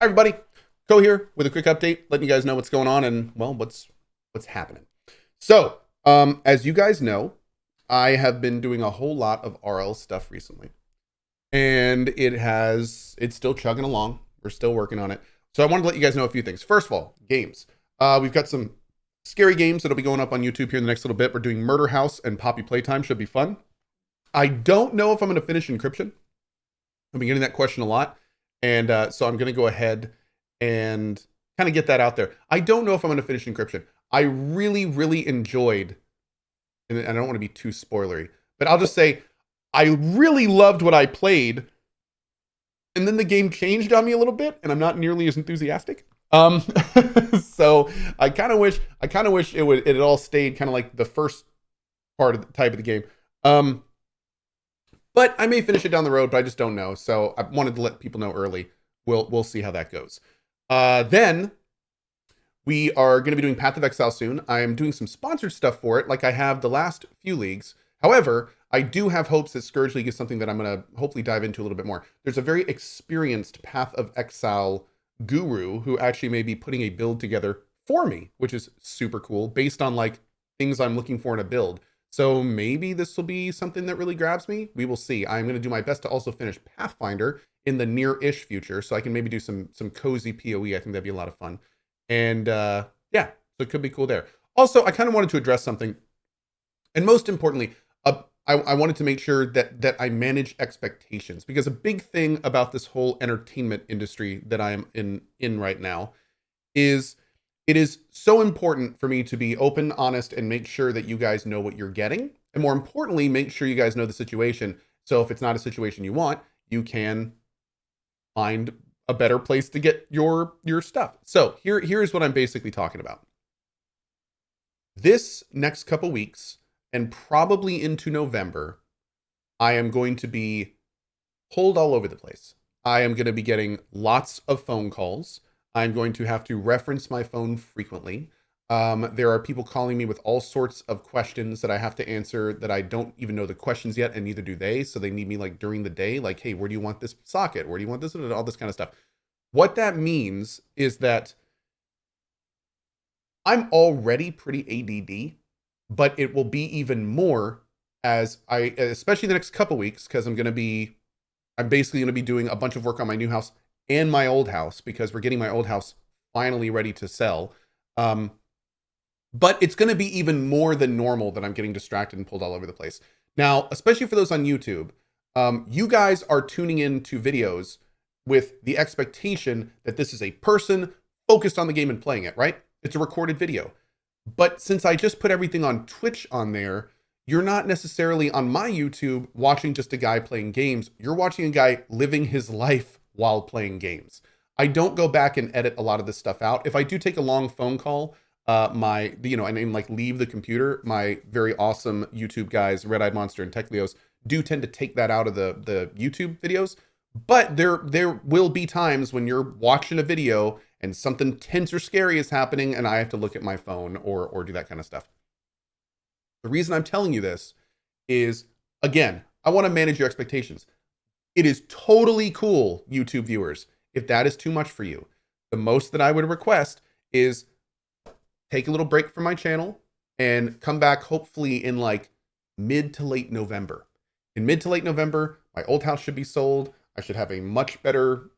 Hi everybody, Cohh here with a quick update, letting you guys know what's going on and well, what's happening. So, as you guys know, I have been doing a whole lot of RL stuff recently, and it's still chugging along. We're still working on it. So I wanted to let you guys know a few things. First of all, games. We've got some scary games that'll be going up on YouTube here in the next little bit. We're doing Murder House and Poppy Playtime. Should be fun. I don't know if I'm going to finish Encryption. I've been getting that question a lot. And so I'm going to go ahead and kind of get that out there. I don't know if I'm going to finish Encryption. I really, really enjoyed, and I don't want to be too spoilery, but I'll just say I really loved what I played. And then the game changed on me a little bit, and I'm not nearly as enthusiastic. Um, so I kind of wish it had all stayed kind of like the first part of the type of the game. But I may finish it down the road, but I just don't know. So I wanted to let people know early. We'll see how that goes. Then we are going to be doing Path of Exile soon. I am doing some sponsored stuff for it, like I have the last few leagues. However, I do have hopes that Scourge League is something that I'm going to hopefully dive into a little bit more. There's a very experienced Path of Exile guru who actually may be putting a build together for me, which is super cool, based on like things I'm looking for in a build. So maybe this will be something that really grabs me. We will see. I'm going to do my best to also finish Pathfinder in the near-ish future, so I can maybe do some cozy PoE. I think that'd be a lot of fun. And yeah, so it could be cool there. Also, I kind of wanted to address something, and most importantly, I wanted to make sure that I manage expectations, because a big thing about this whole entertainment industry that I am in right now is it is so important for me to be open, honest, and make sure that you guys know what you're getting. And more importantly, make sure you guys know the situation. So if it's not a situation you want, you can find a better place to get your stuff. So here's what I'm basically talking about. This next couple weeks, and probably into November, I am going to be pulled all over the place. I am going to be getting lots of phone calls. I'm going to have to reference my phone frequently. There are people calling me with all sorts of questions that I have to answer that I don't even know the questions yet, and neither do they. So they need me like during the day, like, hey, where do you want this socket? Where do you want this? All this kind of stuff. What that means is that I'm already pretty ADD, but it will be even more as especially the next couple weeks, because I'm basically going to be doing a bunch of work on my new house and my old house, because we're getting my old house finally ready to sell. But it's going to be even more than normal that I'm getting distracted and pulled all over the place. Now, especially for those on YouTube, you guys are tuning into videos with the expectation that this is a person focused on the game and playing it, right? It's a recorded video. But since I just put everything on Twitch on there, you're not necessarily on my YouTube watching just a guy playing games. You're watching a guy living his life while playing games. I don't go back and edit a lot of this stuff out. If I do take a long phone call, and like leave the computer, my very awesome YouTube guys, Red Eyed Monster and Tech Leos, do tend to take that out of the YouTube videos. But there will be times when you're watching a video and something tense or scary is happening, and I have to look at my phone or do that kind of stuff. The reason I'm telling you this is, again, I want to manage your expectations. It is totally cool, YouTube viewers, if that is too much for you. The most that I would request is take a little break from my channel and come back hopefully in like mid to late November. In mid to late November, my old house should be sold. I should have a much better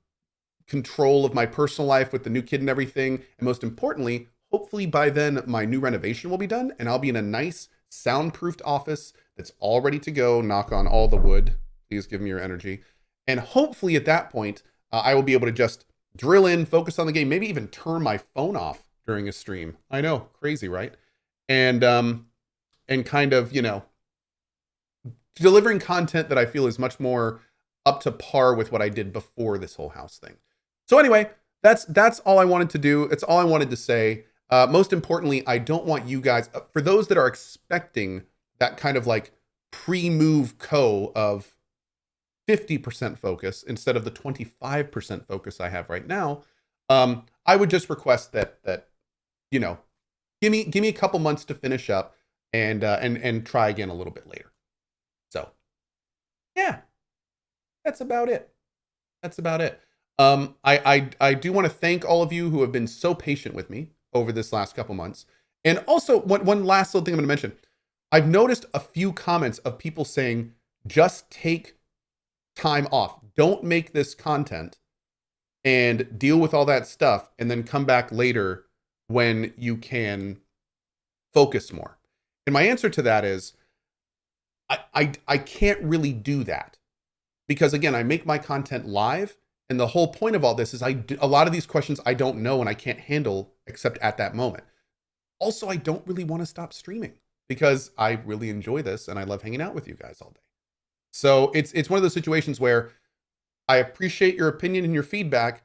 control of my personal life with the new kid and everything. And most importantly, hopefully by then my new renovation will be done and I'll be in a nice soundproofed office that's all ready to go. Knock on all the wood. Please give me your energy. And hopefully at that point, I will be able to just drill in, focus on the game, maybe even turn my phone off during a stream. I know, crazy, right? And kind of, delivering content that I feel is much more up to par with what I did before this whole house thing. So anyway, that's all I wanted to do. It's all I wanted to say. Most importantly, I don't want you guys, for those that are expecting that kind of like pre-move Cohh of 50% focus instead of the 25% focus I have right now, I would just request that give me a couple months to finish up and try again a little bit later. So yeah, that's about it. I do want to thank all of you who have been so patient with me over this last couple months. And also, one last little thing I'm going to mention. I've noticed a few comments of people saying, just take time off. Don't make this content and deal with all that stuff and then come back later when you can focus more. And my answer to that is, I can't really do that because, again, I make my content live. And the whole point of all this is a lot of these questions I don't know and I can't handle except at that moment. Also, I don't really want to stop streaming because I really enjoy this and I love hanging out with you guys all day. So it's one of those situations where I appreciate your opinion and your feedback.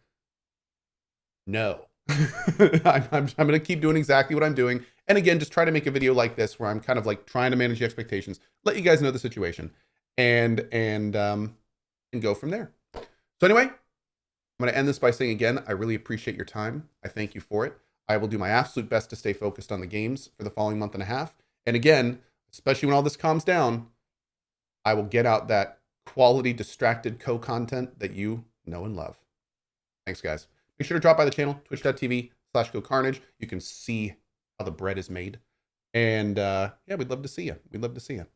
No, I'm going to keep doing exactly what I'm doing. And again, just try to make a video like this where I'm kind of like trying to manage the expectations, let you guys know the situation, and go from there. So anyway, I'm going to end this by saying again, I really appreciate your time. I thank you for it. I will do my absolute best to stay focused on the games for the following month and a half. And again, especially when all this calms down, I will get out that quality distracted Cohh content that you know and love. Thanks, guys. Be sure to drop by the channel, twitch.tv/CohhCarnage. You can see how the bread is made. And yeah, we'd love to see you. We'd love to see you.